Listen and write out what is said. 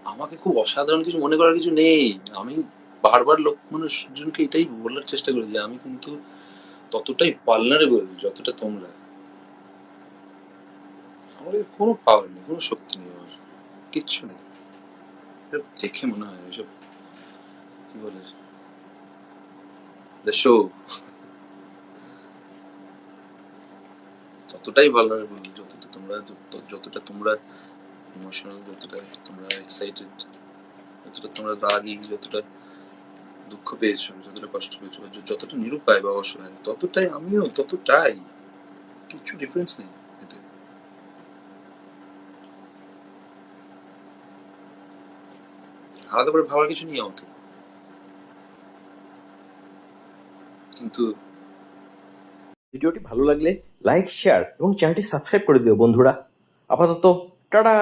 আমাকে খুব অসাধারণ কিছু মনে করার কিছু নেই। আমি বারবার লোক মানুষজনকে এটাই বলার চেষ্টা করি যে আমি কিন্তু ততটাই ভালনারেবল যতটা তোমরা। আমার কাছে কোনো পাওয়ার নেই, কোনো শক্তি নেই আমার, কিচ্ছু নেই। এসব দেখে মনে হয় এসব কি বলে, দ্য শো, ততটাই ভালনারেবল যতটা তোমরা, যতটা তোমরা ইমোশনাল, যতটা তোমরা এক্সাইটেড, যতটা তোমরা রাগী, যতটা দুঃখ পেয়েছো, যতটা কষ্ট পেয়েছো, যতটা নিরুপায় বা অসহায়, ততটাই আমিও ততটাই। কিছু ডিফারেন্স নেই এতে। আলাদা করে ভাবার কিছু নেই আমাকে, কিন্তু ভিডিওটি ভালো লাগলে লাইক, শেয়ার এবং চ্যানেলটি সাবস্ক্রাইব করে দিও বন্ধুরা। আপাতত টাটা।